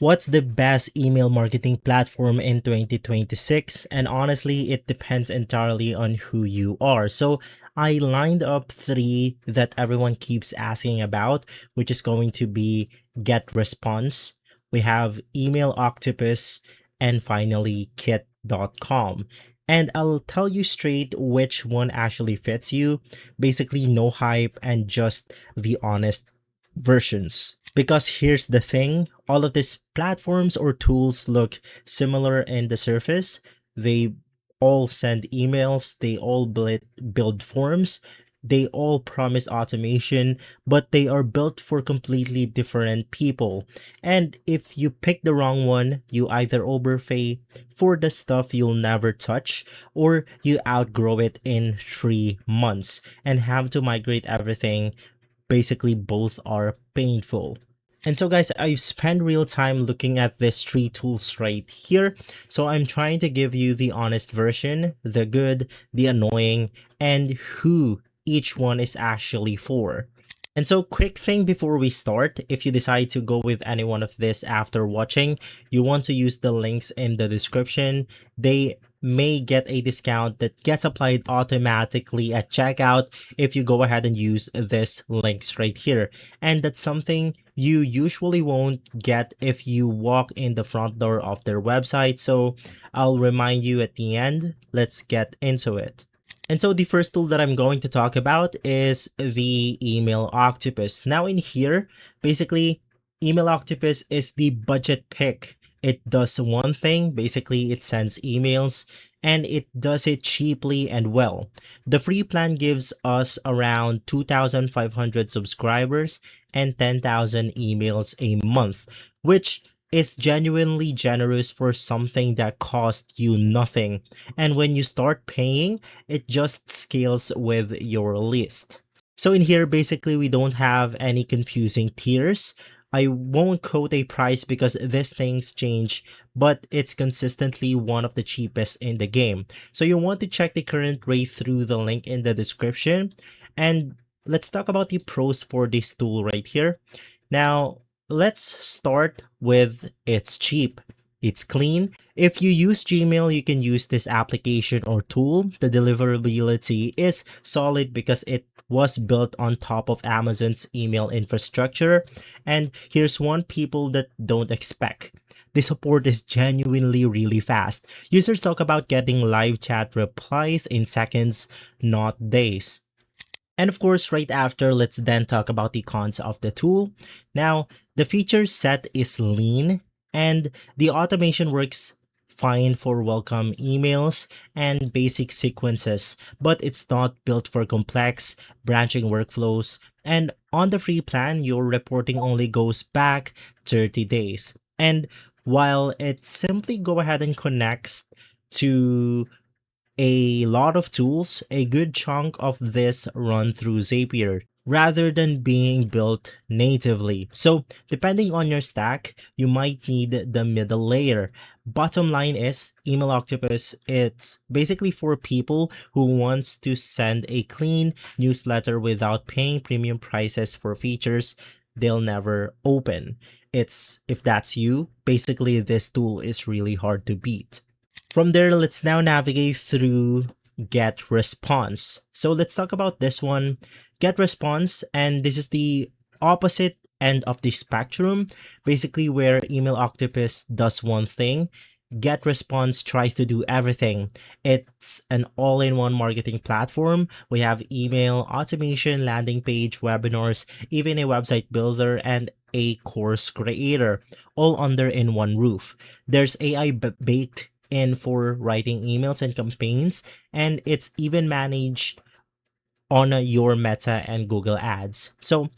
What's the best email marketing platform in 2026? And honestly, it depends entirely on who you are. So I lined up three that everyone keeps asking about, which is going to be GetResponse. We have Email Octopus, and finally Kit.com. And I'll tell you straight which one actually fits you. Basically, no hype and just the honest versions. Because here's the thing, all of these platforms or tools look similar in the surface. They all send emails, they all build forms, they all promise automation, but they are built for completely different people. And if you pick the wrong one, you either overpay for the stuff you'll never touch, or you outgrow it in 3 months and have to migrate everything. Basically, both are painful. And so guys, I've spent real time looking at these three tools right here. So I'm trying to give you the honest version, the good, the annoying, and who each one is actually for. And so quick thing before we start, if you decide to go with any one of this after watching, you want to use the links in the description. They may get a discount that gets applied automatically at checkout if you go ahead and use this links right here. And that's something you usually won't get if you walk in the front door of their website. So I'll remind you at the end. Let's get into it. And so the first tool that I'm going to talk about is the Email Octopus. Now in here, basically, Email Octopus is the budget pick. It does one thing, basically it sends emails, and it does it cheaply and well. The free plan gives us around 2,500 subscribers and 10,000 emails a month, which is genuinely generous for something that cost you nothing. And when you start paying, it just scales with your list. So in here, basically, we don't have any confusing tiers. I won't quote a price because these things change, but it's consistently one of the cheapest in the game. So you want to check the current rate through the link in the description. And let's talk about the pros for this tool right here. Now, let's start with it's cheap. It's clean. If you use Gmail, you can use this application or tool. The deliverability is solid because it was built on top of Amazon's email infrastructure. And here's one people that don't expect. The support is genuinely really fast. Users talk about getting live chat replies in seconds, not days. And of course, right after, let's then talk about the cons of the tool. Now, the feature set is lean and the automation works fine for welcome emails and basic sequences, but it's not built for complex branching workflows. And on the free plan, your reporting only goes back 30 days. And while it simply go ahead and connects to a lot of tools, a good chunk of this run through Zapier rather than being built natively. So depending on your stack, you might need the middle layer. Bottom line is Email Octopus, it's basically for people who wants to send a clean newsletter without paying premium prices for features they'll never open. It's if that's you, basically this tool is really hard to beat. From there, let's now navigate through GetResponse. So let's talk about this one, GetResponse, and this is the opposite end of the spectrum, basically where Email Octopus does one thing. GetResponse tries to do everything. It's an all-in-one marketing platform. We have email, automation, landing page, webinars, even a website builder, and a course creator, all under in one roof. There's AI baked in for writing emails and campaigns, and it's even managed on your Meta and Google Ads. So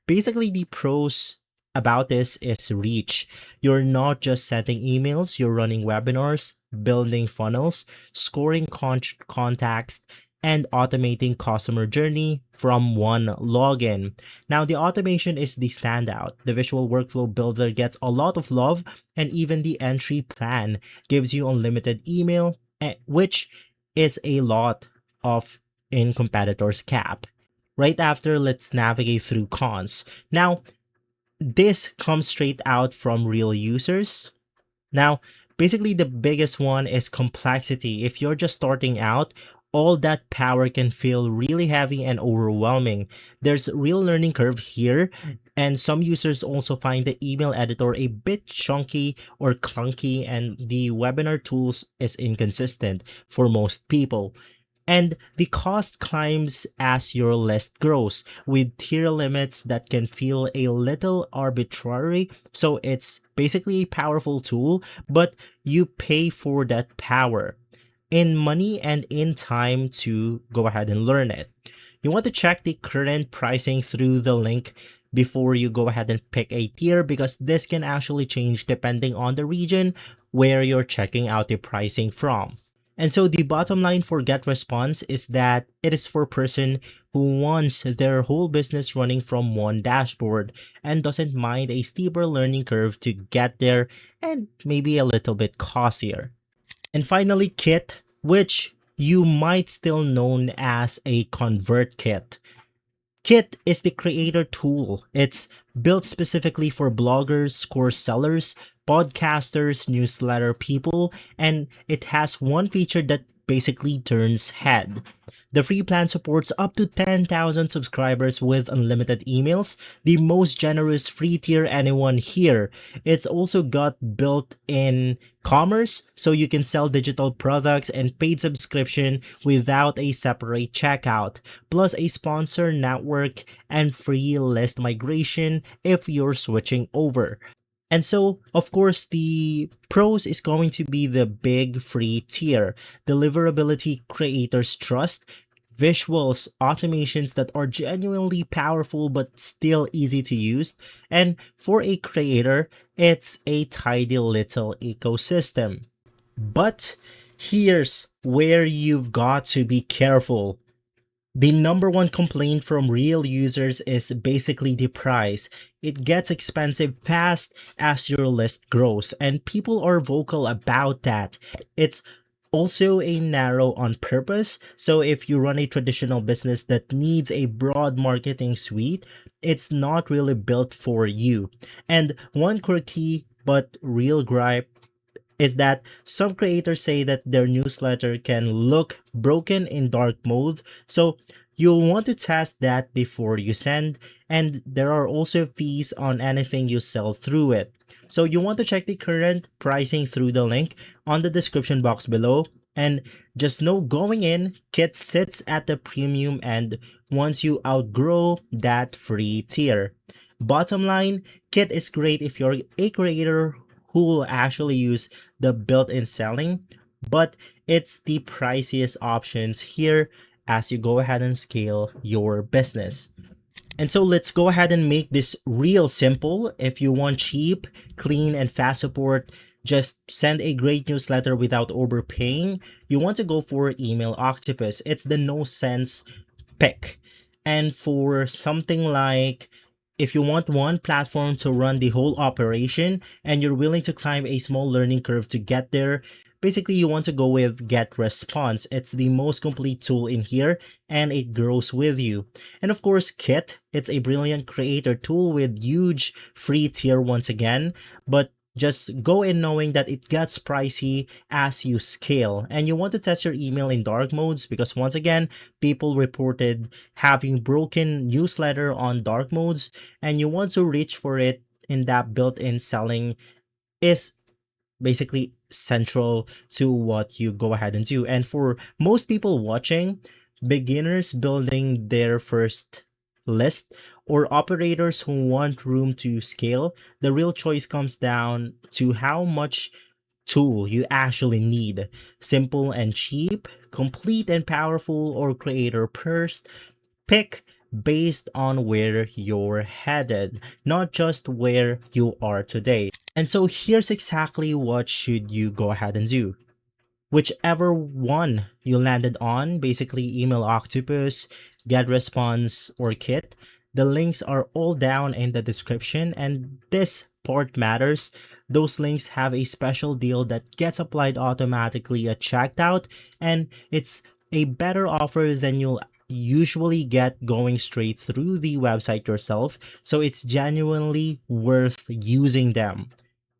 basically, the pros about this is reach. You're not just sending emails, you're running webinars, building funnels, scoring contacts, and automating customer journey from one login. Now, the automation is the standout. The visual workflow builder gets a lot of love, and even the entry plan gives you unlimited email, which is a lot of in competitors' cap. Right after, let's navigate through cons. Now, this comes straight out from real users. Now, basically, the biggest one is complexity. If you're just starting out, all that power can feel really heavy and overwhelming. There's a real learning curve here, and some users also find the email editor a bit chunky or clunky, and the webinar tools is inconsistent for most people. And the cost climbs as your list grows, with tier limits that can feel a little arbitrary. So it's basically a powerful tool, but you pay for that power in money and in time to go ahead and learn it. You want to check the current pricing through the link before you go ahead and pick a tier, because this can actually change depending on the region where you're checking out the pricing from. And so the bottom line for GetResponse is that it is for person who wants their whole business running from one dashboard and doesn't mind a steeper learning curve to get there, and maybe a little bit costlier. And finally, Kit, which you might still known as a ConvertKit. Kit is the creator tool. It's built specifically for bloggers, course sellers, podcasters, newsletter people, and it has one feature that basically turns head. The free plan supports up to 10,000 subscribers with unlimited emails, the most generous free tier anyone here. It's also got built-in commerce, so you can sell digital products and paid subscription without a separate checkout, plus a sponsor network and free list migration if you're switching over. And so, of course, the pros is going to be the big free tier, deliverability creators trust, visuals, automations that are genuinely powerful but still easy to use, and for a creator, it's a tidy little ecosystem. But here's where you've got to be careful. The number one complaint from real users is basically the price. It gets expensive fast as your list grows, and people are vocal about that. It's also a narrow on purpose. So if you run a traditional business that needs a broad marketing suite, it's not really built for you. And one quirky but real gripe is that some creators say that their newsletter can look broken in dark mode. So you'll want to test that before you send, and there are also fees on anything you sell through it. So you want to check the current pricing through the link on the description box below. And just know going in, Kit sits at the premium end once you outgrow that free tier. Bottom line, Kit is great if you're a creator who will actually use the built-in selling, but it's the priciest options here as you go ahead and scale your business. And so let's go ahead and make this real simple. If you want cheap, clean, and fast support, just send a great newsletter without overpaying, you want to go for Email Octopus. It's the no sense pick. And for something like, if you want one platform to run the whole operation and you're willing to climb a small learning curve to get there, basically you want to go with GetResponse. It's the most complete tool in here and it grows with you. And of course, Kit, it's a brilliant creator tool with huge free tier once again, but just go in knowing that it gets pricey as you scale. And you want to test your email in dark modes because once again, people reported having broken newsletter on dark modes, and you want to reach for it in that built-in selling is basically central to what you go ahead and do. And for most people watching, beginners building their first list or operators who want room to scale, the real choice comes down to how much tool you actually need. Simple and cheap, complete and powerful, or creator first. Pick based on where you're headed, not just where you are today. And so here's exactly what should you go ahead and do. Whichever one you landed on, basically Email Octopus, GetResponse, or Kit, the links are all down in the description, and this part matters. Those links have a special deal that gets applied automatically at checkout, and it's a better offer than you'll usually get going straight through the website yourself, so it's genuinely worth using them.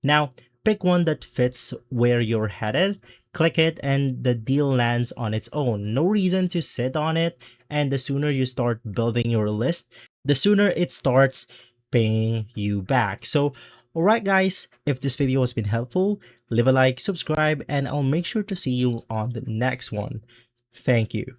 Now, pick one that fits where you're headed, click it, and the deal lands on its own. No reason to sit on it, and the sooner you start building your list, the sooner it starts paying you back. So, alright guys, if this video has been helpful, leave a like, subscribe, and I'll make sure to see you on the next one. Thank you.